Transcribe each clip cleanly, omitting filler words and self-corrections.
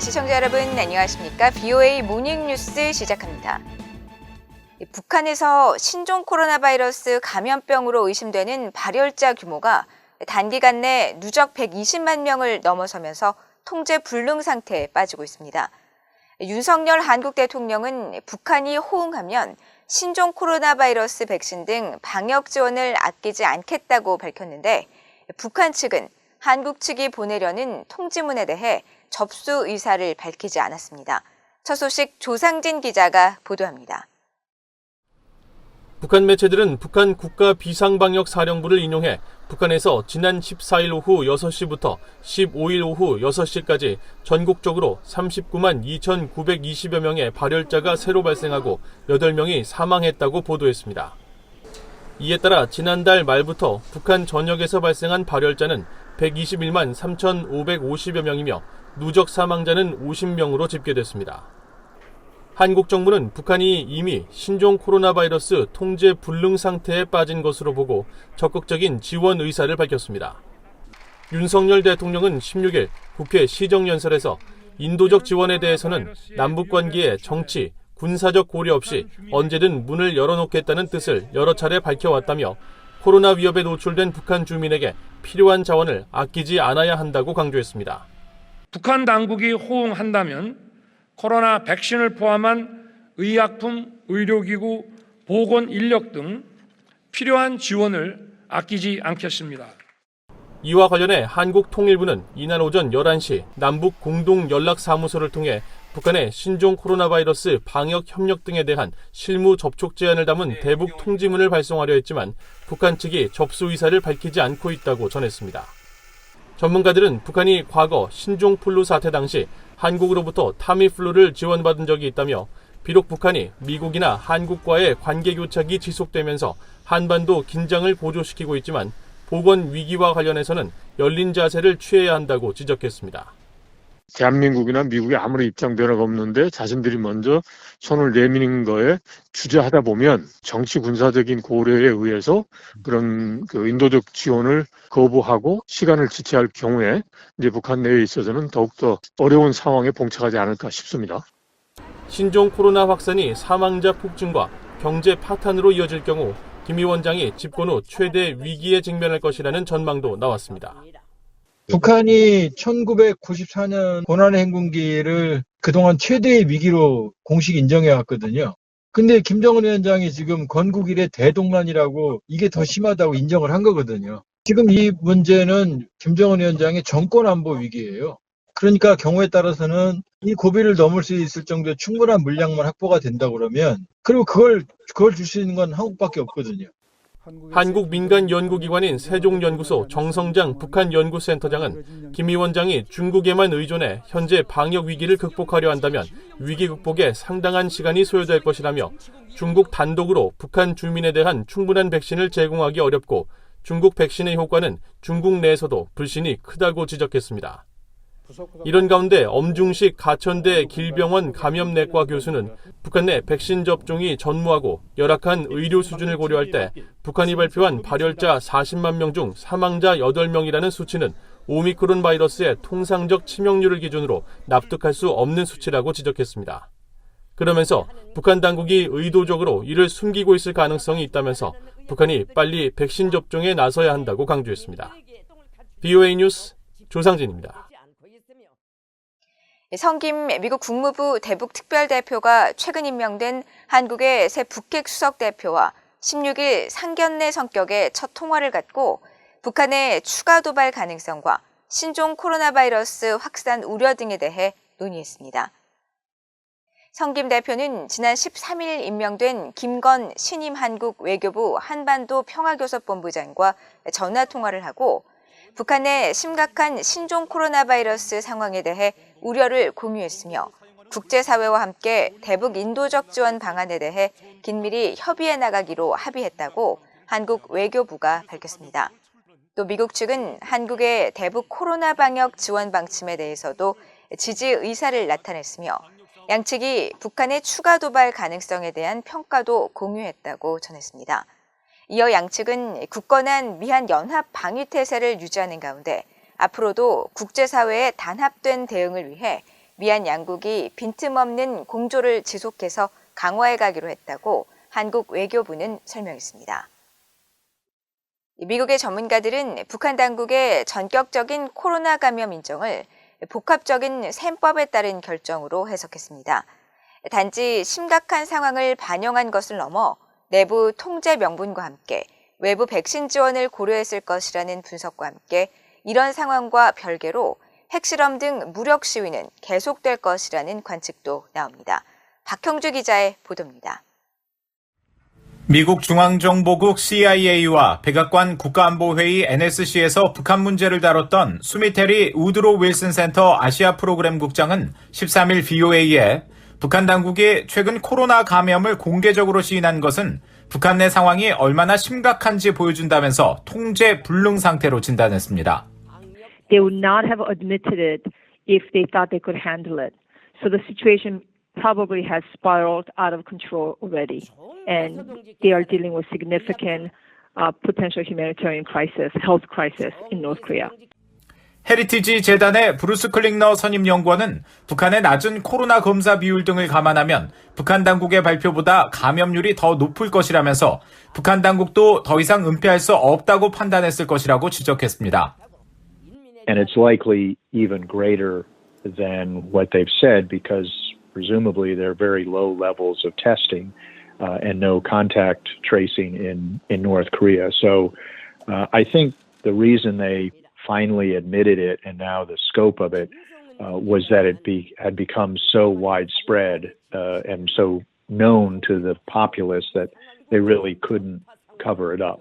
시청자 여러분 안녕하십니까? BOA 모닝뉴스 시작합니다. 북한에서 신종 코로나 바이러스 감염병으로 의심되는 발열자 규모가 단기간 내 누적 120만 명을 넘어서면서 통제 불능 상태에 빠지고 있습니다. 윤석열 한국 대통령은 북한이 호응하면 신종 코로나 바이러스 백신 등 방역 지원을 아끼지 않겠다고 밝혔는데 북한 측은 한국 측이 보내려는 통지문에 대해 접수 의사를 밝히지 않았습니다. 첫 소식 조상진 기자가 보도합니다. 북한 매체들은 북한 국가비상방역사령부를 인용해 북한에서 지난 14일 오후 6시부터 15일 오후 6시까지 전국적으로 39만 2,920여 명의 발열자가 새로 발생하고 8명이 사망했다고 보도했습니다. 이에 따라 지난달 말부터 북한 전역에서 발생한 발열자는 121만 3,550여 명이며 누적 사망자는 50명으로 집계됐습니다. 한국 정부는 북한이 이미 신종 코로나 바이러스 통제 불능 상태에 빠진 것으로 보고 적극적인 지원 의사를 밝혔습니다. 윤석열 대통령은 16일 국회 시정연설에서 인도적 지원에 대해서는 남북관계의 정치, 군사적 고려 없이 언제든 문을 열어놓겠다는 뜻을 여러 차례 밝혀왔다며 코로나 위협에 노출된 북한 주민에게 필요한 자원을 아끼지 않아야 한다고 강조했습니다. 북한 당국이 호응한다면 코로나 백신을 포함한 의약품, 의료기구, 보건 인력 등 필요한 지원을 아끼지 않겠습니다. 이와 관련해 한국통일부는 이날 오전 11시 남북 공동연락사무소를 통해 북한의 신종 코로나 바이러스 방역 협력 등에 대한 실무 접촉 제안을 담은 대북 통지문을 발송하려 했지만 북한 측이 접수 의사를 밝히지 않고 있다고 전했습니다. 전문가들은 북한이 과거 신종플루 사태 당시 한국으로부터 타미플루를 지원받은 적이 있다며 비록 북한이 미국이나 한국과의 관계 교착이 지속되면서 한반도 긴장을 고조시키고 있지만 보건 위기와 관련해서는 열린 자세를 취해야 한다고 지적했습니다. 대한민국이나 미국에 아무런 입장 변화가 없는데 자신들이 먼저 손을 내미는 거에 주저하다 보면 정치 군사적인 고려에 의해서 그런 인도적 지원을 거부하고 시간을 지체할 경우에 이제 북한 내에 있어서는 더욱더 어려운 상황에 봉착하지 않을까 싶습니다. 신종 코로나 확산이 사망자 폭증과 경제 파탄으로 이어질 경우 김 위원장이 집권 후 최대 위기에 직면할 것이라는 전망도 나왔습니다. 북한이 1994년 고난의 행군기를 그동안 최대의 위기로 공식 인정해왔거든요. 근데 김정은 위원장이 지금 건국 이래 대동란이라고 이게 더 심하다고 인정을 한 거거든요. 지금 이 문제는 김정은 위원장의 정권 안보 위기예요. 그러니까 경우에 따라서는 이 고비를 넘을 수 있을 정도의 충분한 물량만 확보가 된다 그러면 그리고 그걸 줄 수 있는 건 한국밖에 없거든요. 한국 민간 연구기관인 세종연구소 정성장 북한연구센터장은 김 위원장이 중국에만 의존해 현재 방역 위기를 극복하려 한다면 위기 극복에 상당한 시간이 소요될 것이라며 중국 단독으로 북한 주민에 대한 충분한 백신을 제공하기 어렵고 중국 백신의 효과는 중국 내에서도 불신이 크다고 지적했습니다. 이런 가운데 엄중식 가천대 길병원 감염내과 교수는 북한 내 백신 접종이 전무하고 열악한 의료 수준을 고려할 때 북한이 발표한 발열자 40만 명 중 사망자 8명이라는 수치는 오미크론 바이러스의 통상적 치명률을 기준으로 납득할 수 없는 수치라고 지적했습니다. 그러면서 북한 당국이 의도적으로 이를 숨기고 있을 가능성이 있다면서 북한이 빨리 백신 접종에 나서야 한다고 강조했습니다. BOA 뉴스 조상진입니다. 성김 미국 국무부 대북특별대표가 최근 임명된 한국의 새 북핵 수석대표와 16일 상견례 성격의 첫 통화를 갖고 북한의 추가 도발 가능성과 신종 코로나 바이러스 확산 우려 등에 대해 논의했습니다. 성김 대표는 지난 13일 임명된 김건 신임 한국 외교부 한반도 평화교섭본부장과 전화 통화를 하고 북한의 심각한 신종 코로나 바이러스 상황에 대해 우려를 공유했으며 국제사회와 함께 대북 인도적 지원 방안에 대해 긴밀히 협의해 나가기로 합의했다고 한국 외교부가 밝혔습니다. 또 미국 측은 한국의 대북 코로나 방역 지원 방침에 대해서도 지지 의사를 나타냈으며 양측이 북한의 추가 도발 가능성에 대한 평가도 공유했다고 전했습니다. 이어 양측은 굳건한 미한 연합 방위 태세를 유지하는 가운데 앞으로도 국제사회의 단합된 대응을 위해 미얀 양국이 빈틈없는 공조를 지속해서 강화해 가기로 했다고 한국 외교부는 설명했습니다. 미국의 전문가들은 북한 당국의 전격적인 코로나 감염 인정을 복합적인 셈법에 따른 결정으로 해석했습니다. 단지 심각한 상황을 반영한 것을 넘어 내부 통제 명분과 함께 외부 백신 지원을 고려했을 것이라는 분석과 함께 이런 상황과 별개로 핵실험 등 무력 시위는 계속될 것이라는 관측도 나옵니다. 박형주 기자의 보도입니다. 미국 중앙정보국 CIA와 백악관 국가안보회의 NSC에서 북한 문제를 다뤘던 수미테리 우드로 윌슨 센터 아시아 프로그램 국장은 13일 VOA에 북한 당국이 최근 코로나 감염을 공개적으로 시인한 것은 북한 내 상황이 얼마나 심각한지 보여준다면서 통제 불능 상태로 진단했습니다. They would not have admitted it if they thought they could handle it. So the situation probably has spiraled out of control already, and they are dealing with significant potential humanitarian crisis, health crisis in North Korea. 헤리티지 재단의 브루스 클링너 선임연구원은 북한의 낮은 코로나 검사 비율 등을 감안하면 북한 당국의 발표보다 감염률이 더 높을 것이라면서 북한 당국도 더 이상 은폐할 수 없다고 판단했을 것이라고 지적했습니다. And it's likely even greater than what they've said because presumably there are very low levels of testing and no contact tracing in North Korea. So I think the reason they finally admitted it and now the scope of it was that it had become so widespread and so known to the populace that they really couldn't cover it up.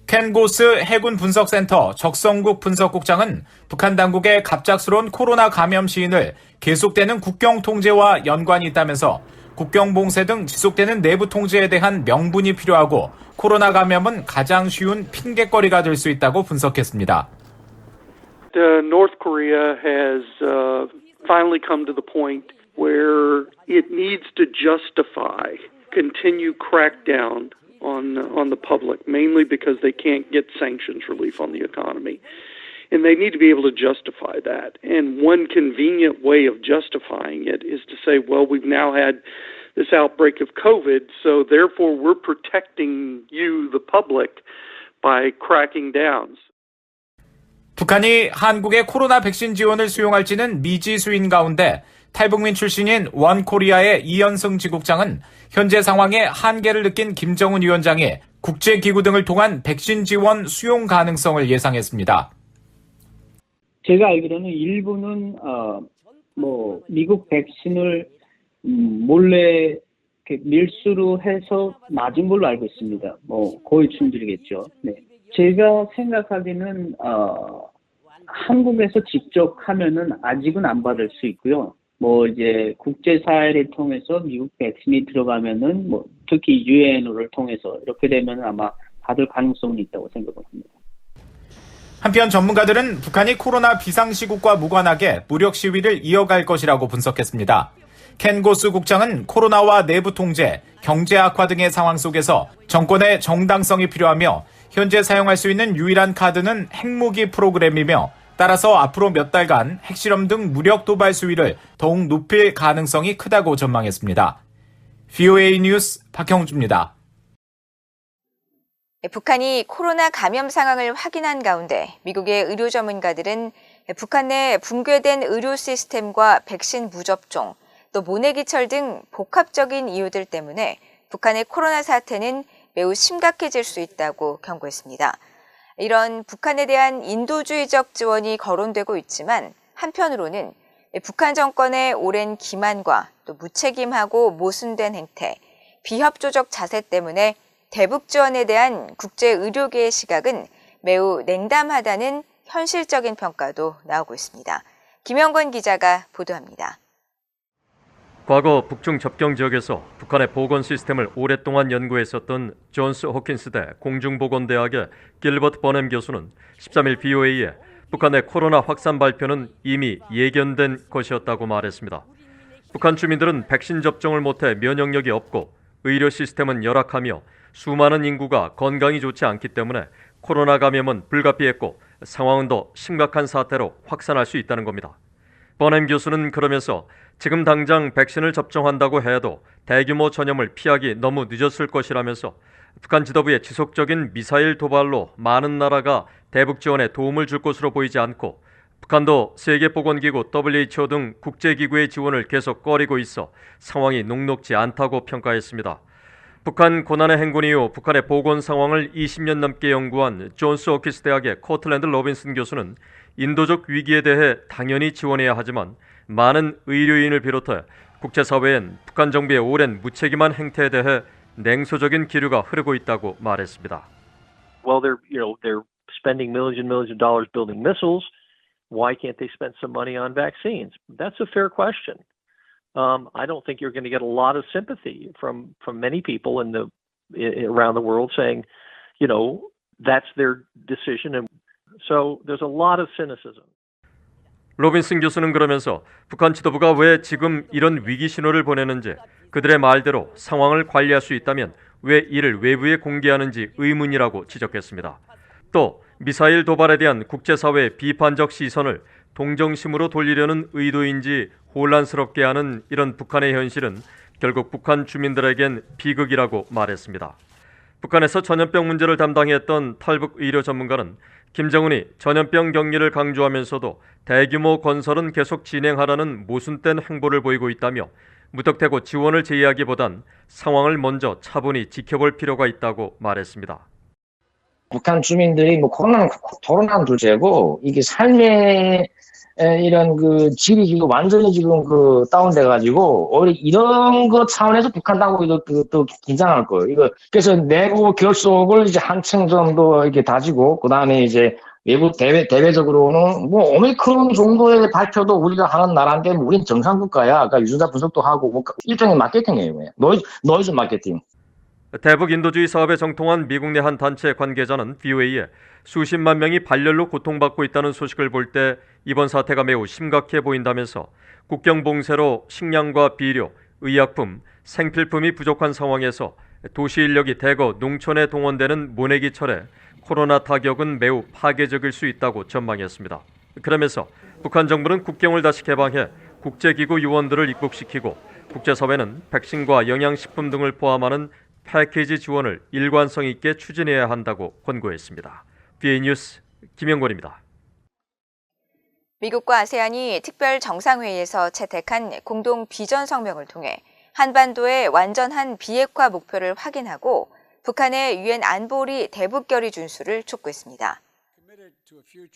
켄 고스 해군 분석센터 적성국 분석국장은 북한 당국의 갑작스러운 코로나 감염 시인을 계속되는 국경 통제와 연관이 있다면서 국경 봉쇄 등 지속되는 내부 통제에 대한 명분이 필요하고 코로나 감염은 가장 쉬운 핑계거리가 될 수 있다고 분석했습니다. North Korea has finally come to the point where it needs to justify continued crackdown on the public, mainly because they can't get sanctions relief on the economy. And they need to be able to justify that. And one convenient way of justifying it is to say, well, we've now had this outbreak of COVID, so therefore we're protecting you, the public, by cracking down. 북한이 한국의 코로나 백신 지원을 수용할지는 미지수인 가운데 탈북민 출신인 원코리아의 이현승 지국장은 현재 상황에 한계를 느낀 김정은 위원장이 국제기구 등을 통한 백신 지원 수용 가능성을 예상했습니다. 제가 알기로는 일부는 미국 백신을 몰래 밀수로 해서 맞은 걸로 알고 있습니다. 고위층들이겠죠. 네. 제가 생각하기는 한국에서 직접 하면은 아직은 안 받을 수 있고요. 이제 국제사회를 통해서 미국 백신이 들어가면은 특히 유엔을 통해서 이렇게 되면 아마 받을 가능성이 있다고 생각을 합니다. 한편 전문가들은 북한이 코로나 비상시국과 무관하게 무력 시위를 이어갈 것이라고 분석했습니다. 켄 고스 국장은 코로나와 내부 통제, 경제 악화 등의 상황 속에서 정권의 정당성이 필요하며 현재 사용할 수 있는 유일한 카드는 핵무기 프로그램이며 따라서 앞으로 몇 달간 핵실험 등 무력 도발 수위를 더욱 높일 가능성이 크다고 전망했습니다. VOA 뉴스 박형주입니다. 북한이 코로나 감염 상황을 확인한 가운데 미국의 의료 전문가들은 북한 내 붕괴된 의료 시스템과 백신 무접종, 또 모내기철 등 복합적인 이유들 때문에 북한의 코로나 사태는 매우 심각해질 수 있다고 경고했습니다. 이런 북한에 대한 인도주의적 지원이 거론되고 있지만 한편으로는 북한 정권의 오랜 기만과 또 무책임하고 모순된 행태, 비협조적 자세 때문에 대북 지원에 대한 국제 의료계의 시각은 매우 냉담하다는 현실적인 평가도 나오고 있습니다. 김영권 기자가 보도합니다. 과거 북중 접경 지역에서 북한의 보건 시스템을 오랫동안 연구했었던 존스 호킨스대 공중보건대학의 길버트 버넴 교수는 13일 VOA에 북한의 코로나 확산 발표는 이미 예견된 것이었다고 말했습니다. 북한 주민들은 백신 접종을 못해 면역력이 없고 의료 시스템은 열악하며 수많은 인구가 건강이 좋지 않기 때문에 코로나 감염은 불가피했고 상황은 더 심각한 사태로 확산할 수 있다는 겁니다. 버넴 교수는 그러면서 지금 당장 백신을 접종한다고 해도 대규모 전염을 피하기 너무 늦었을 것이라면서 북한 지도부의 지속적인 미사일 도발로 많은 나라가 대북 지원에 도움을 줄 것으로 보이지 않고 북한도 세계보건기구 WHO 등 국제기구의 지원을 계속 꺼리고 있어 상황이 녹록지 않다고 평가했습니다. 북한 고난의 행군 이후 북한의 보건 상황을 20년 넘게 연구한 존스 호키스 대학의 코틀랜드 로빈슨 교수는 인도적 위기에 대해 당연히 지원해야 하지만 많은 의료인을 비롯해 국제사회엔 북한 정부의 오랜 무책임한 행태에 대해 냉소적인 기류가 흐르고 있다고 말했습니다. Well, they're spending millions and millions of dollars building missiles. Why can't they spend some money on vaccines? That's a fair question. I don't think you're going to get a lot of sympathy from many people around the world saying, that's their decision. And so there's a lot of cynicism. 로빈슨 교수는 그러면서 북한 지도부가 왜 지금 이런 위기 신호를 보내는지, 그들의 말대로 상황을 관리할 수 있다면 왜 이를 외부에 공개하는지 의문이라고 지적했습니다. 또 미사일 도발에 대한 국제사회의 비판적 시선을 동정심으로 돌리려는 의도인지 혼란스럽게 하는 이런 북한의 현실은 결국 북한 주민들에겐 비극이라고 말했습니다. 북한에서 전염병 문제를 담당했던 탈북 의료 전문가는 김정은이 전염병 격리를 강조하면서도 대규모 건설은 계속 진행하라는 모순된 행보를 보이고 있다며 무턱대고 지원을 제의하기보단 상황을 먼저 차분히 지켜볼 필요가 있다고 말했습니다. 북한 주민들이 코로나는 둘째고 이게 삶의 이런 그 질이 지금 완전히 지금 다운돼가지고 오히려 이런 거 차원에서 북한 당국이 또 긴장할 거예요. 이거 그래서 내부 결속을 이제 한층 정도 이렇게 다지고 그 다음에 이제 외부 대외적으로는 오미크론 정도의 발표도 우리가 하는 나라인데 우린 정상국가야. 그러니까 유전자 분석도 하고 일종의 마케팅이에요. 노이즈 마케팅. 대북 인도주의 사업에 정통한 미국 내 한 단체 관계자는 VOA에 수십만 명이 발열로 고통받고 있다는 소식을 볼 때 이번 사태가 매우 심각해 보인다면서 국경 봉쇄로 식량과 비료, 의약품, 생필품이 부족한 상황에서 도시 인력이 대거 농촌에 동원되는 모내기철에 코로나 타격은 매우 파괴적일 수 있다고 전망했습니다. 그러면서 북한 정부는 국경을 다시 개방해 국제기구 요원들을 입국시키고 국제사회는 백신과 영양식품 등을 포함하는 패키지 지원을 일관성 있게 추진해야 한다고 권고했습니다. BA 뉴스 김영권입니다. 미국과 아세안이 특별 정상회의에서 채택한 공동 비전 성명을 통해 한반도의 완전한 비핵화 목표를 확인하고 북한의 유엔 안보리 대북 결의 준수를 촉구했습니다.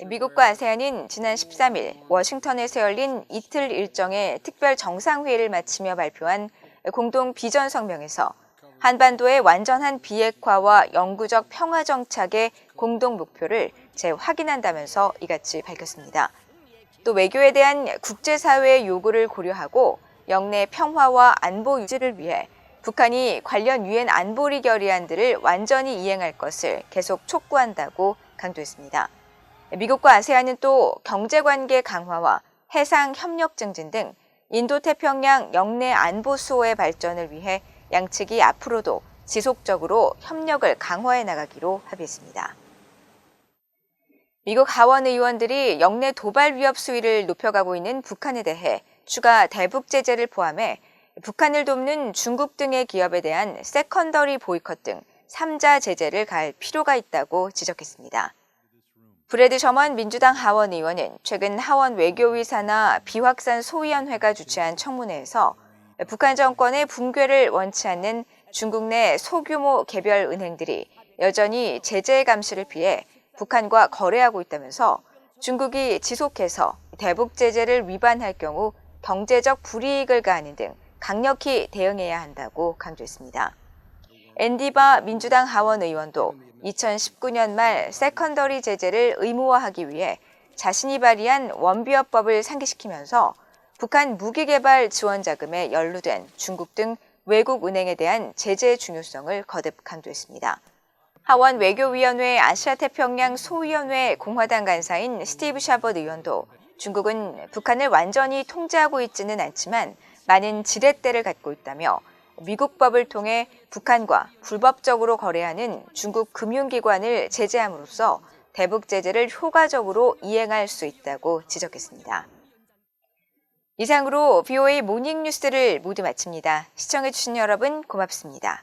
미국과 아세안은 지난 13일 워싱턴에서 열린 이틀 일정의 특별 정상회의를 마치며 발표한 공동 비전 성명에서 한반도의 완전한 비핵화와 영구적 평화 정착의 공동 목표를 재확인한다면서 이같이 밝혔습니다. 또 외교에 대한 국제사회의 요구를 고려하고 영내 평화와 안보 유지를 위해 북한이 관련 유엔 안보리 결의안들을 완전히 이행할 것을 계속 촉구한다고 강조했습니다. 미국과 아세안은 또 경제관계 강화와 해상 협력 증진 등 인도태평양 영내 안보 수호의 발전을 위해 양측이 앞으로도 지속적으로 협력을 강화해 나가기로 합의했습니다. 미국 하원 의원들이 영내 도발 위협 수위를 높여가고 있는 북한에 대해 추가 대북 제재를 포함해 북한을 돕는 중국 등의 기업에 대한 세컨더리 보이콧 등 3자 제재를 가할 필요가 있다고 지적했습니다. 브래드 셔먼 민주당 하원 의원은 최근 하원 외교위 산하 비확산 소위원회가 주최한 청문회에서 북한 정권의 붕괴를 원치 않는 중국 내 소규모 개별 은행들이 여전히 제재 감시를 피해 북한과 거래하고 있다면서 중국이 지속해서 대북 제재를 위반할 경우 경제적 불이익을 가하는 등 강력히 대응해야 한다고 강조했습니다. 앤디바 민주당 하원 의원도 2019년 말 세컨더리 제재를 의무화하기 위해 자신이 발의한 원비어법을 상기시키면서 북한 무기개발 지원 자금에 연루된 중국 등 외국 은행에 대한 제재의 중요성을 거듭 강조했습니다. 하원 외교위원회 아시아태평양 소위원회 공화당 간사인 스티브 샤벗 의원도 중국은 북한을 완전히 통제하고 있지는 않지만 많은 지렛대를 갖고 있다며 미국법을 통해 북한과 불법적으로 거래하는 중국 금융기관을 제재함으로써 대북 제재를 효과적으로 이행할 수 있다고 지적했습니다. 이상으로 BOA 모닝 뉴스를 모두 마칩니다. 시청해주신 여러분 고맙습니다.